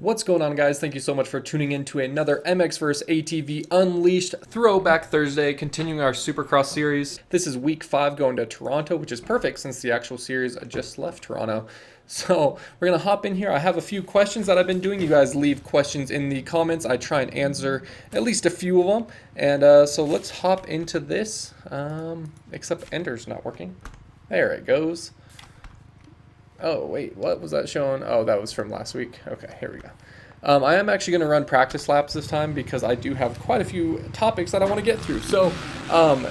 What's going on, guys? Thank you so much for tuning in to another MX vs ATV Unleashed Throwback Thursday, continuing our Supercross series. This is week 5 going to Toronto, which is perfect since the actual series just left Toronto. So we're going to hop in here. I have a few questions that I've been doing. You guys leave questions in the comments. I try and answer at least a few of them. And so let's hop into this, except Ender's not working. There it goes. Oh, wait, what was that showing? Oh, that was from last week. Okay, here we go. I am actually going to run practice laps this time because I do have quite a few topics that I want to get through. So,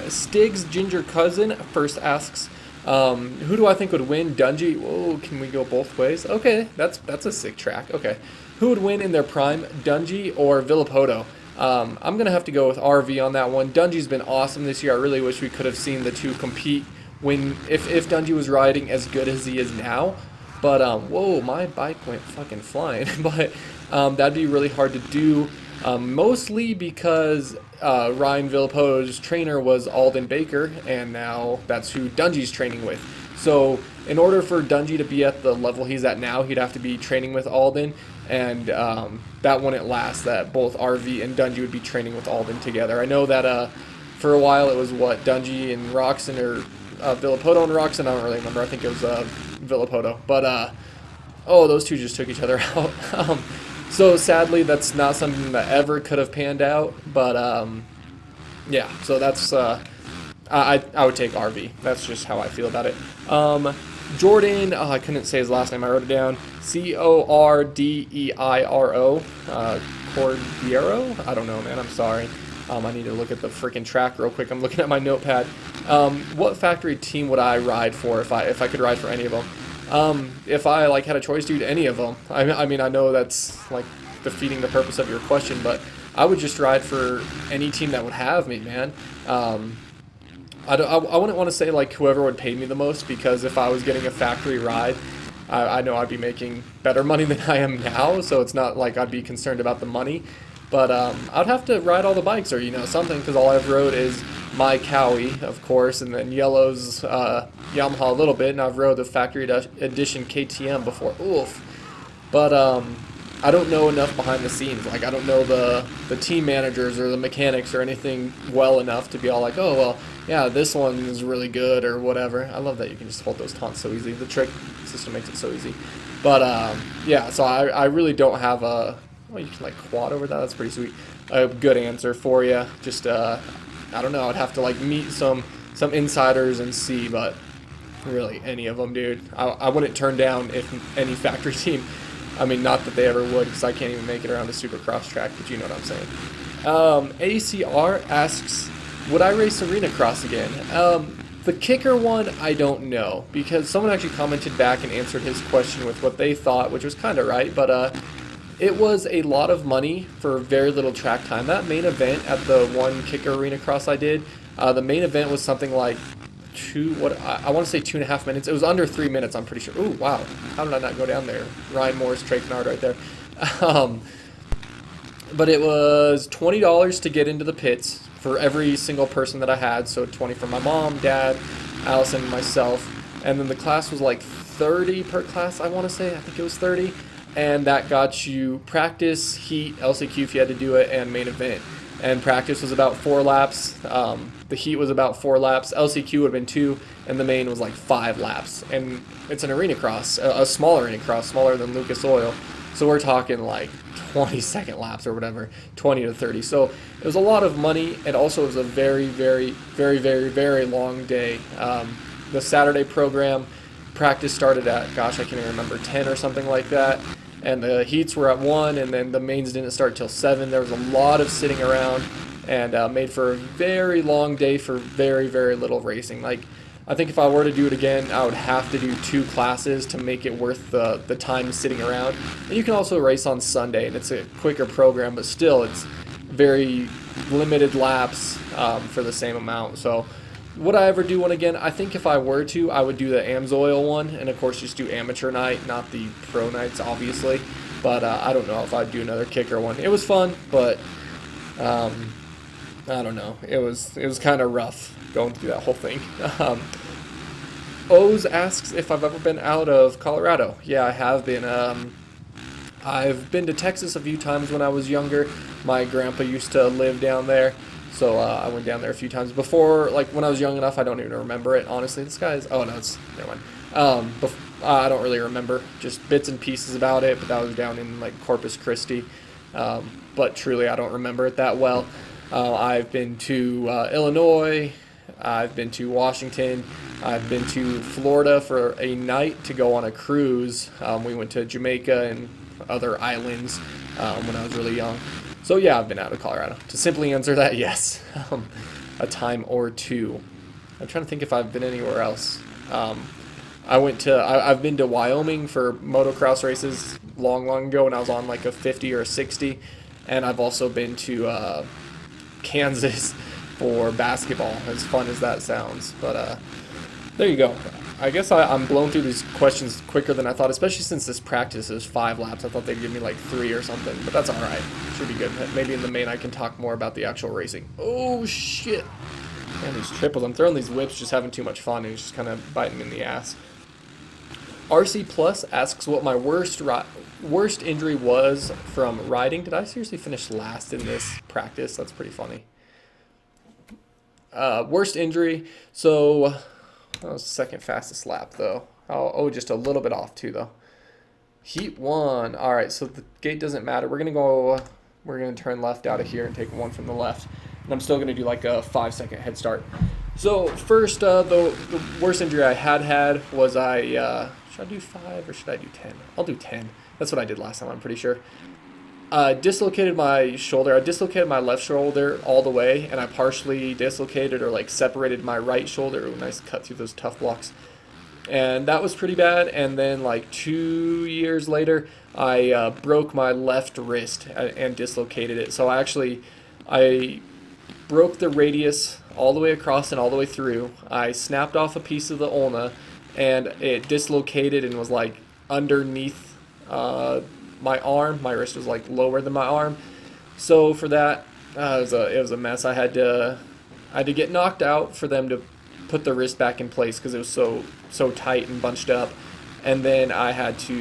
Stig's ginger cousin first asks, who do I think would win? Dungey? Whoa, can we go both ways? Okay, that's a sick track. Okay. Who would win in their prime, Dungey or Villopoto? I'm going to have to go with RV on that one. Dungey's been awesome this year. I really wish we could have seen the two compete if Dungey was riding as good as he is now. But whoa, my bike went fucking flying. But that'd be really hard to do, mostly because Ryan Villopoto's trainer was Alden Baker, and now that's who Dungey's training with. So in order for Dungey to be at the level he's at now, he'd have to be training with Alden, and that wouldn't last, that both RV and Dungey would be training with Alden together. I know that for a while it was Dungey and Roxon, or Villopoto and Roxon, I don't really remember. I think it was Villopoto. But, oh, those two just took each other out. So sadly, that's not something that ever could have panned out. But, yeah, so that's, I would take RV. That's just how I feel about it. Jordan, I couldn't say his last name. I wrote it down. Cordeiro. Cordeiro? I don't know, man. I'm sorry. I need to look at the freaking track real quick. I'm looking at my notepad. What factory team would I ride for if I could ride for any of them? If I had a choice, dude, any of them. I mean, I know that's defeating the purpose of your question, but I would just ride for any team that would have me, man. I wouldn't want to say whoever would pay me the most, because if I was getting a factory ride, I know I'd be making better money than I am now, so it's not like I'd be concerned about the money. But I'd have to ride all the bikes, or something, because all I've rode is my Kawi, of course, and then Yellow's Yamaha a little bit, and I've rode the factory edition KTM before. Oof. But I don't know enough behind the scenes. I don't know the team managers or the mechanics or anything well enough to be all like, oh, well, yeah, this one is really good or whatever. I love that you can just hold those taunts so easy. The trick system makes it so easy. But, yeah, so I really don't have a... Well, you can quad over that. That's pretty sweet. A good answer for you. Just I don't know. I'd have to meet some insiders and see, but really any of them, dude. I wouldn't turn down if any factory team. I mean, not that they ever would, because I can't even make it around a Supercross track. But you know what I'm saying. ACR asks, would I race Arena Cross again? The kicker one, I don't know, because someone actually commented back and answered his question with what they thought, which was kind of right, but it was a lot of money for very little track time. That main event at the one kicker Arena Cross I did, the main event was something like I want to say 2.5 minutes. It was under 3 minutes, I'm pretty sure. Ooh, wow. How did I not go down there? Ryan Morris, Trey Kennard right there. But it was $20 to get into the pits for every single person that I had. So 20 for my mom, dad, Allison, and myself. And then the class was like 30 per class, I want to say. I think it was 30. And that got you practice, heat, LCQ if you had to do it, and main event. And practice was about 4 laps. The heat was about 4 laps. LCQ would have been 2, and the main was 5 laps. And it's an arena cross, a small arena cross, smaller than Lucas Oil. So we're talking 20-second laps or whatever, 20 to 30. So it was a lot of money, and also it was a very, very, very, very, very long day. The Saturday program, practice started at, gosh, I can't even remember, 10 or something like that. And the heats were at 1, and then the mains didn't start till 7. There was a lot of sitting around, and made for a very long day for very, very little racing. I think if I were to do it again, I would have to do 2 classes to make it worth the time sitting around. And you can also race on Sunday, and it's a quicker program, but still, it's very limited laps for the same amount. So would I ever do one again? I think if I were to, I would do the AMSOIL one, and of course just do amateur night, not the pro nights, obviously. But I don't know if I'd do another kicker one. It was fun, but I don't know. It was kind of rough going through that whole thing. Oz asks if I've ever been out of Colorado. Yeah, I have been. I've been to Texas a few times when I was younger. My grandpa used to live down there, so I went down there a few times before. Like when I was young enough, I don't even remember it. Honestly, this guy's. Oh no, it's never mind. I don't really remember, just bits and pieces about it. But that was down in like Corpus Christi. But truly, I don't remember it that well. I've been to Illinois. I've been to Washington. I've been to Florida for a night to go on a cruise. We went to Jamaica and other islands when I was really young. So yeah, I've been out of Colorado. To simply answer that, yes, a time or two. I'm trying to think if I've been anywhere else. I've been to Wyoming for motocross races long ago when I was on like a 50 or a 60, and I've also been to Kansas for basketball, as fun as that sounds. But there you go. I guess I'm blown through these questions quicker than I thought, especially since this practice is 5 laps. I thought they'd give me like 3 or something, but that's all right. Should be good. Maybe in the main I can talk more about the actual racing. Oh, shit. Man, these triples. I'm throwing these whips, just having too much fun, and it's just kind of biting me in the ass. RC Plus asks what my worst injury was from riding. Did I seriously finish last in this practice? That's pretty funny. Worst injury. So that was the second fastest lap, though. Oh, just a little bit off, too, though. Heat 1. All right, so the gate doesn't matter. We're going to turn left out of here and take one from the left. And I'm still going to do like a 5-second head start. So first, the worst injury I had was should I do 5 or should I do 10? I'll do 10. That's what I did last time, I'm pretty sure. Dislocated my shoulder. I dislocated my left shoulder all the way, and I partially dislocated or like separated my right shoulder. Ooh, nice cut through those tough blocks. And that was pretty bad. And then like 2 years later, I broke my left wrist and dislocated it. So I broke the radius all the way across and all the way through. I snapped off a piece of the ulna, and it dislocated and was like underneath my arm. My wrist was like lower than my arm. So for that, it was a mess. I had to get knocked out for them to put the wrist back in place because it was so tight and bunched up. And then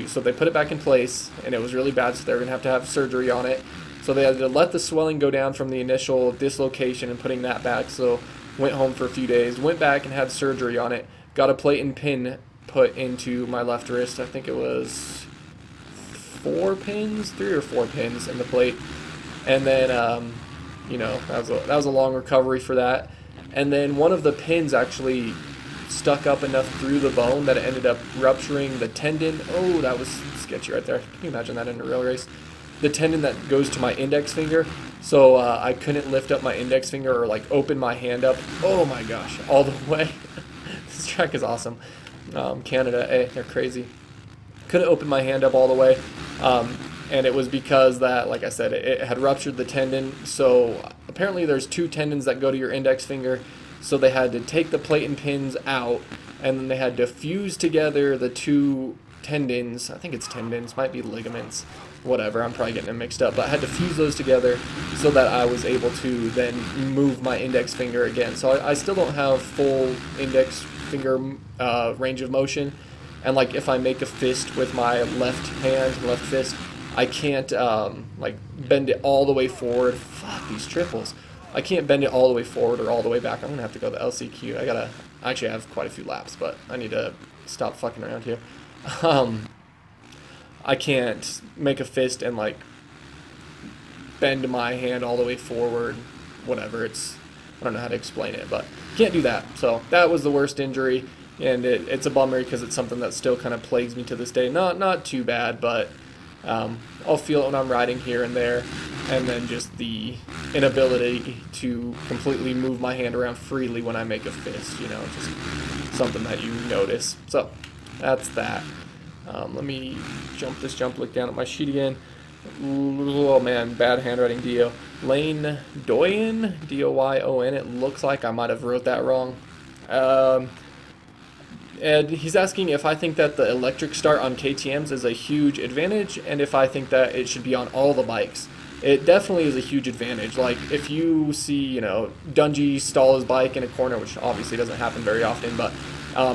so they put it back in place, and it was really bad, so they were going to have surgery on it. So they had to let the swelling go down from the initial dislocation and putting that back. So went home for a few days, went back and had surgery on it. Got a plate and pin put into my left wrist. I think it was 3 or 4 pins in the plate. And then, that was a long recovery for that. And then one of the pins actually stuck up enough through the bone that it ended up rupturing the tendon. Oh, that was sketchy right there. Can you imagine that in a real race? The tendon that goes to my index finger. So I couldn't lift up my index finger or like open my hand up. Oh my gosh, all the way. This track is awesome. Canada, they're crazy. Couldn't open my hand up all the way. And it was because that, like I said, it had ruptured the tendon. So apparently there's 2 tendons that go to your index finger. So they had to take the plate and pins out, and then they had to fuse together the 2 tendons. I think it's tendons, might be ligaments, whatever. I'm probably getting them mixed up. But I had to fuse those together so that I was able to then move my index finger again. So I still don't have full index finger range of motion. And like if I make a fist with my left fist, I can't bend it all the way forward. Fuck these triples. I can't bend it all the way forward or all the way back. I'm gonna have to go to LCQ. I have quite a few laps, but I need to stop fucking around here. I can't make a fist and like bend my hand all the way forward. Whatever. I don't know how to explain it, but can't do that. So that was the worst injury, and it's a bummer because it's something that still kind of plagues me to this day. Not too bad, but I'll feel it when I'm riding here and there, and then just the inability to completely move my hand around freely when I make a fist, just something that you notice. So that's that. Let me look down at my sheet again. Oh man, bad handwriting, DeeO. Lane Doyen, D-O-Y-O-N, it looks like I might have wrote that wrong. And he's asking if I think that the electric start on KTMs is a huge advantage, and if I think that it should be on all the bikes. It definitely is a huge advantage. Like if you see, Dungey stall his bike in a corner, which obviously doesn't happen very often, but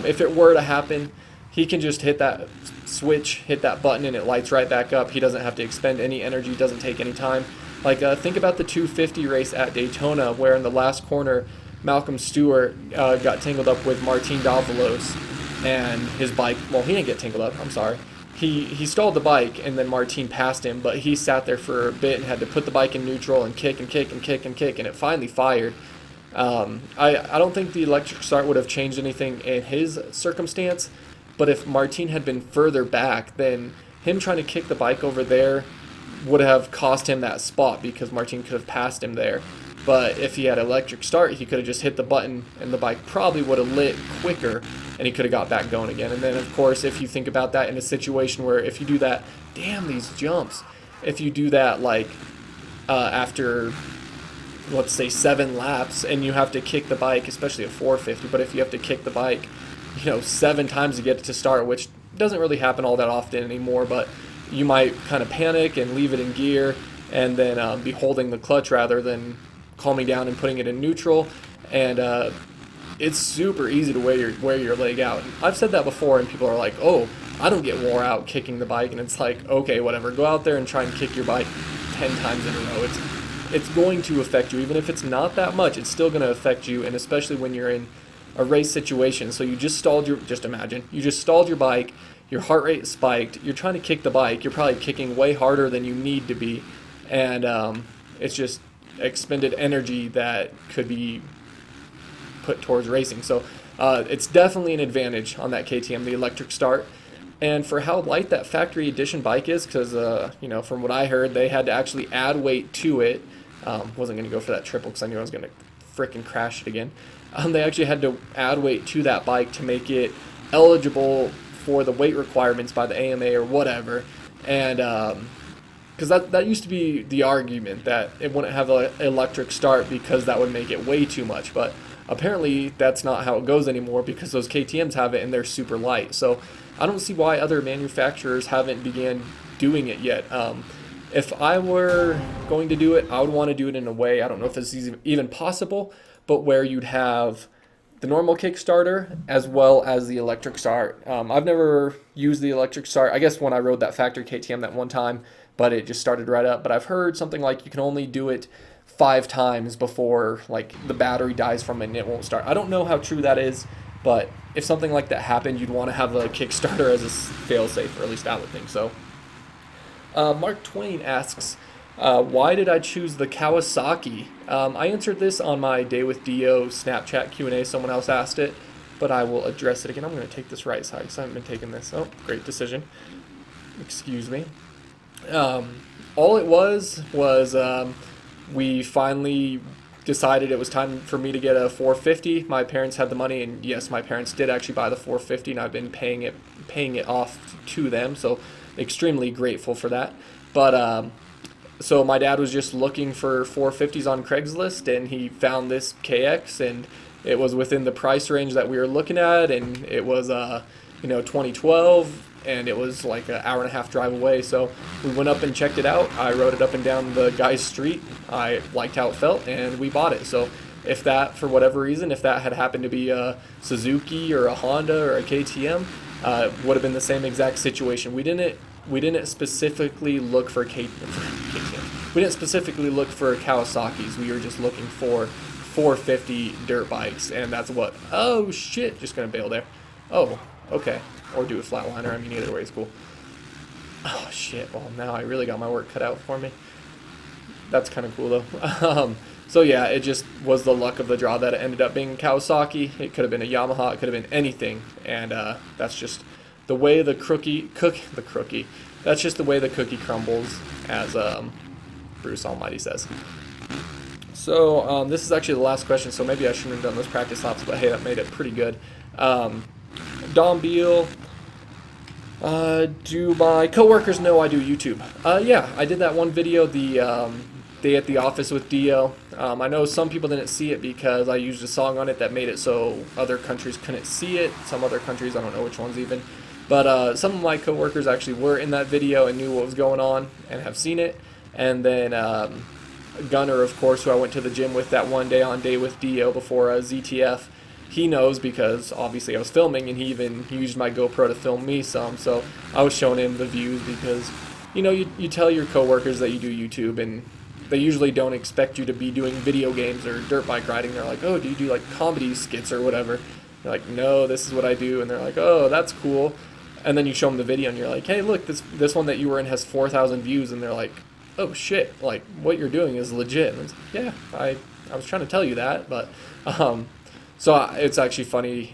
if it were to happen, he can just hit that switch, hit that button, and it lights right back up. He doesn't have to expend any energy, doesn't take any time. Like, think about the 250 race at Daytona, where in the last corner, Malcolm Stewart got tangled up with Martin Davalos, and his bike, well, he didn't get tangled up, I'm sorry. He stalled the bike, and then Martin passed him, but he sat there for a bit and had to put the bike in neutral and kick and kick and kick and kick, and it finally fired. I don't think the electric start would have changed anything in his circumstance, but if Martin had been further back, then him trying to kick the bike over there would have cost him that spot, because Martin could have passed him there. But if he had electric start, he could have just hit the button and the bike probably would have lit quicker and he could have got back going again. And then, of course, if you think about that in a situation where if you do that, damn, these jumps, if you do that like after, let's say, 7 laps and you have to kick the bike, especially at 450, but if you have to kick the bike, 7 times to get it to start, which doesn't really happen all that often anymore, but you might kind of panic and leave it in gear and then be holding the clutch rather than calming down and putting it in neutral. And it's super easy to wear your leg out. I've said that before, and people are like, oh, I don't get wore out kicking the bike. And it's like, okay, whatever, go out there and try and kick your bike 10 times in a row. It's going to affect you. Even if it's not that much, it's still going to affect you, and especially when you're in a race situation. So you just stalled just imagine, you just stalled your bike, your heart rate spiked, you're trying to kick the bike, you're probably kicking way harder than you need to be, and it's just expended energy that could be put towards racing. So it's definitely an advantage on that KTM, the electric start. And for how light that factory edition bike is, because from what I heard, they had to actually add weight to it. Wasn't going to go for that triple because I knew I was going to freaking crash it again. They actually had to add weight to that bike to make it eligible for the weight requirements by the AMA or whatever. And because that used to be the argument, that it wouldn't have an electric start because that would make it way too much. But apparently that's not how it goes anymore, because those KTMs have it and they're super light. So I don't see why other manufacturers haven't began doing it yet. If I were going to do it, I would want to do it in a way, I don't know if this is even possible, but where you'd have the normal Kickstarter as well as the electric start. I've never used the electric start. I guess when I rode that factory KTM that one time, but it just started right up. But I've heard something like you can only do it 5 times before like the battery dies from it and it won't start. I don't know how true that is, but if something like that happened, you'd want to have a Kickstarter as a fail-safe, or at least I would think so. Mark Twain asks, why did I choose the Kawasaki? I answered this on my Day with DeeO Snapchat Q&A. Someone else asked it, but I will address it again. I'm going to take this right side because I haven't been taking this. Oh, great decision. Excuse me. All it was we finally decided it was time for me to get a 450. My parents had the money, and yes, my parents did actually buy the 450, and I've been paying it off to them, so extremely grateful for that. But so my dad was just looking for 450s on Craigslist, and he found this KX, and it was within the price range that we were looking at, and it was 2012, and it was like an hour and a half drive away. So we went up and checked it out. I rode it up and down the guy's street. I liked how it felt, and we bought it. So if that, for whatever reason, if that had happened to be a Suzuki or a Honda or a KTM, would have been the same exact situation. We didn't specifically look for KTM. We didn't specifically look for Kawasaki's. We were just looking for 450 dirt bikes, and that's what. Oh shit! Just gonna bail there. Oh, okay. Or do a flatliner. I mean, either way is cool. Oh shit! Well, now I really got my work cut out for me. That's kind of cool though. So yeah, it just was the luck of the draw that it ended up being Kawasaki. It could have been a Yamaha. It could have been anything, and that's just the way the cookie. That's just the way the cookie crumbles, as Bruce Almighty says. So this is actually the last question, so maybe I shouldn't have done those practice laps, but hey, that made it pretty good. Dom Beal, do my coworkers know I do YouTube? Yeah, I did that one video, the day at the office with DeeO. I know some people didn't see it because I used a song on it that made it so other countries couldn't see it. Some other countries, I don't know which ones even. But some of my coworkers actually were in that video and knew what was going on and have seen it. And then Gunner, of course, who I went to the gym with that one day on Day with DeeO before ZTF. he knows because obviously I was filming, and he used my GoPro to film me some, so I was showing him the views because, you know, you tell your coworkers that you do YouTube, and they usually don't expect you to be doing video games or dirt bike riding. They're like, oh, do you do like comedy skits or whatever? You're like, no, this is what I do. And they're like, oh, that's cool. And then you show them the video and you're like, hey, look, this one that you were in has 4,000 views. And they're like, oh shit, like what you're doing is legit. And it's, yeah, I was trying to tell you that. But so it's actually funny.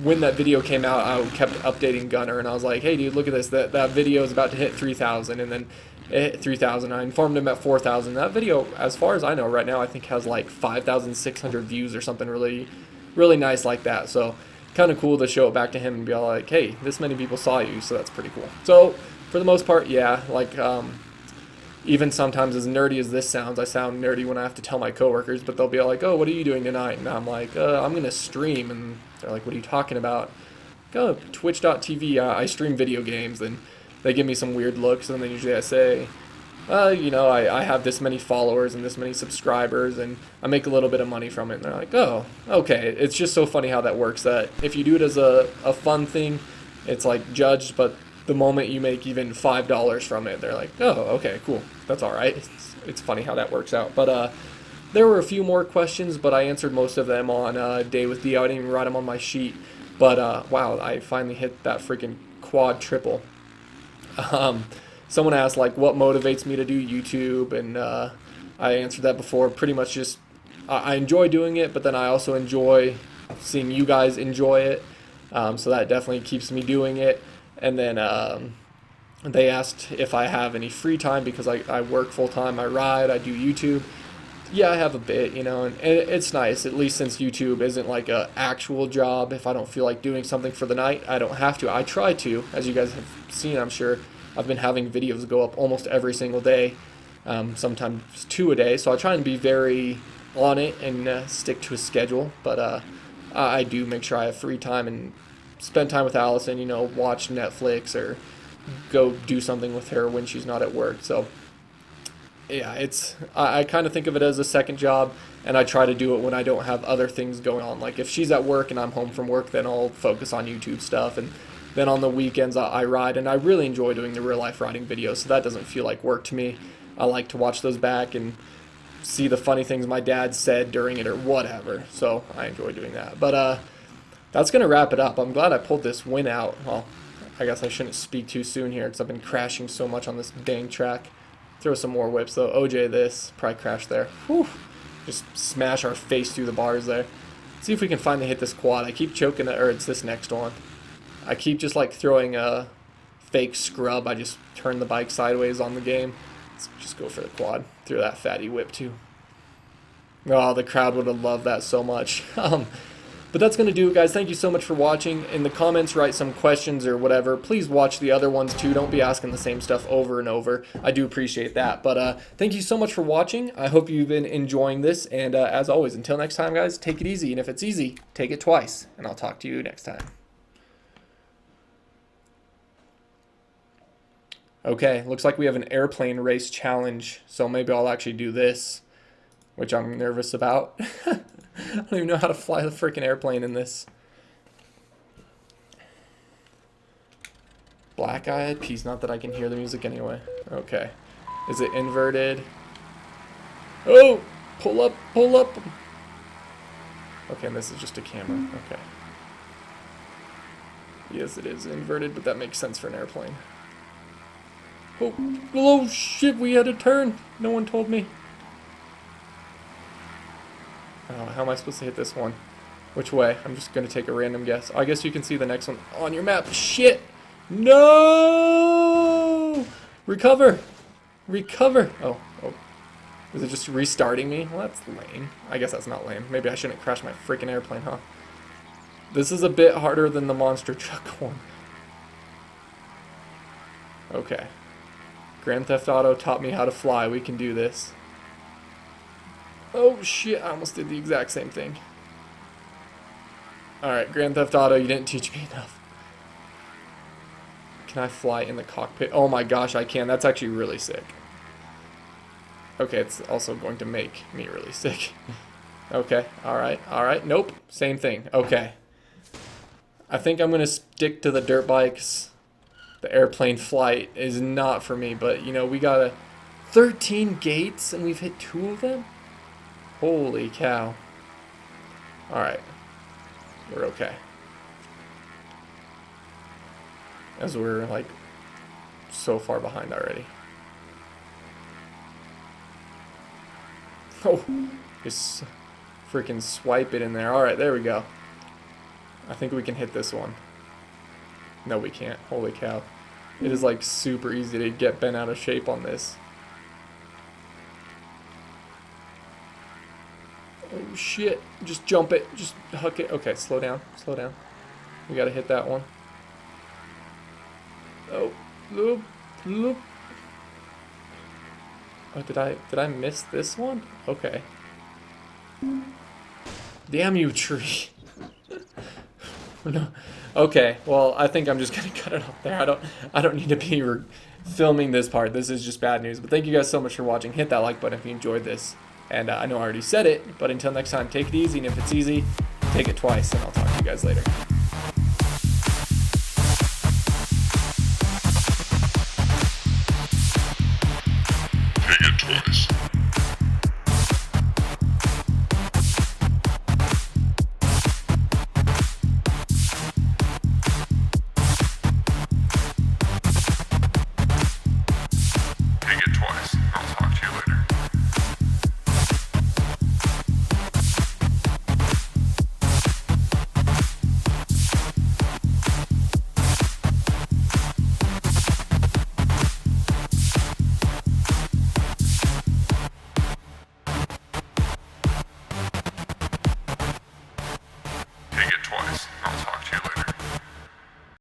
When that video came out, I kept updating Gunner, and I was like, hey dude, look at this, that video is about to hit 3,000, and then it hit 3,000. I informed him at 4,000. That video, as far as I know right now, I think has like 5,600 views or something really, really nice like that. So kind of cool to show it back to him and be all like, hey, this many people saw you, so that's pretty cool. So for the most part, yeah, like even sometimes, as nerdy as this sounds, I sound nerdy when I have to tell my coworkers, but they'll be all like, oh, what are you doing tonight? And I'm like, I'm going to stream. And they're like, what are you talking about? Go twitch.tv, I stream video games. And they give me some weird looks, and then usually I say, you know, I have this many followers and this many subscribers, and I make a little bit of money from it. And they're like, oh, okay. It's just so funny how that works, that if you do it as a fun thing, it's like judged, but the moment you make even $5 from it, they're like, oh, okay, cool. That's all right. It's funny how that works out. But there were a few more questions, but I answered most of them on Day with DeeO. I didn't even write them on my sheet. But wow, I finally hit that freaking quad triple. Someone asked, like, what motivates me to do YouTube, and I answered that before. Pretty much just I enjoy doing it, but then I also enjoy seeing you guys enjoy it. So that definitely keeps me doing it. And then they asked if I have any free time because I work full-time, I ride, I do YouTube. Yeah, I have a bit, you know, and it's nice, at least since YouTube isn't like a actual job. If I don't feel like doing something for the night, I don't have to. I try to, as you guys have seen, I'm sure. I've been having videos go up almost every single day, sometimes 2 a day, so I try and be very on it and stick to a schedule. But I do make sure I have free time and spend time with Allison, you know, watch Netflix or go do something with her when she's not at work. So yeah, I kind of think of it as a second job, and I try to do it when I don't have other things going on. Like if she's at work and I'm home from work, then I'll focus on YouTube stuff, and then on the weekends I ride, and I really enjoy doing the real life riding videos, so that doesn't feel like work to me. I like to watch those back and see the funny things my dad said during it or whatever, so I enjoy doing that. But that's going to wrap it up. I'm glad I pulled this win out. Well, I guess I shouldn't speak too soon here because I've been crashing so much on this dang track. Throw some more whips though. OJ this. Probably crash there. Whew. Just smash our face through the bars there. See if we can finally hit this quad. I keep choking it, or it's this next one. I keep just like throwing a fake scrub. I just turn the bike sideways on the game. Let's just go for the quad. Throw that fatty whip too. Oh, the crowd would have loved that so much. But that's going to do it, guys. Thank you so much for watching. In the comments, write some questions or whatever. Please watch the other ones too. Don't be asking the same stuff over and over. I do appreciate that. But thank you so much for watching. I hope you've been enjoying this. And as always, until next time, guys, take it easy. And if it's easy, take it twice. And I'll talk to you next time. Okay, looks like we have an airplane race challenge. So maybe I'll actually do this, which I'm nervous about. I don't even know how to fly the freaking airplane in this. Black Eyed Peas, not that I can hear the music anyway. Okay. Is it inverted? Oh! Pull up, pull up! Okay, and this is just a camera. Okay. Yes, it is inverted, but that makes sense for an airplane. Oh shit, we had a turn! No one told me. Oh, how am I supposed to hit this one? Which way? I'm just going to take a random guess. I guess you can see the next one on your map. Shit! No! Recover! Recover! Oh. Is it just restarting me? Well, that's lame. I guess that's not lame. Maybe I shouldn't crash my freaking airplane, huh? This is a bit harder than the monster truck one. Okay. Grand Theft Auto taught me how to fly. We can do this. Oh shit, I almost did the exact same thing. Alright, Grand Theft Auto, you didn't teach me enough. Can I fly in the cockpit? Oh my gosh, I can. That's actually really sick. Okay, it's also going to make me really sick. Okay, alright, nope, same thing, okay. I think I'm gonna stick to the dirt bikes. The airplane flight is not for me, but you know, we got 13 gates and we've hit 2 of them? Holy cow. Alright, we're okay. As we're like so far behind already. Oh, just freaking swipe it in there. Alright, there we go. I think we can hit this one. No, we can't. Holy cow. It is like super easy to get bent out of shape on this. Oh shit. Just jump it. Just huck it. Okay, slow down. Slow down. We gotta hit that one. Oh, loop, loop. Oh, did I miss this one? Okay. Damn you, tree. No. Okay, well, I think I'm just gonna cut it off there. I don't need to be filming this part. This is just bad news. But thank you guys so much for watching. Hit that like button if you enjoyed this. And I know I already said it, but until next time, take it easy. And if it's easy, take it twice. And I'll talk to you guys later. Take it twice. Take it twice. I'll talk to you later. Take it twice.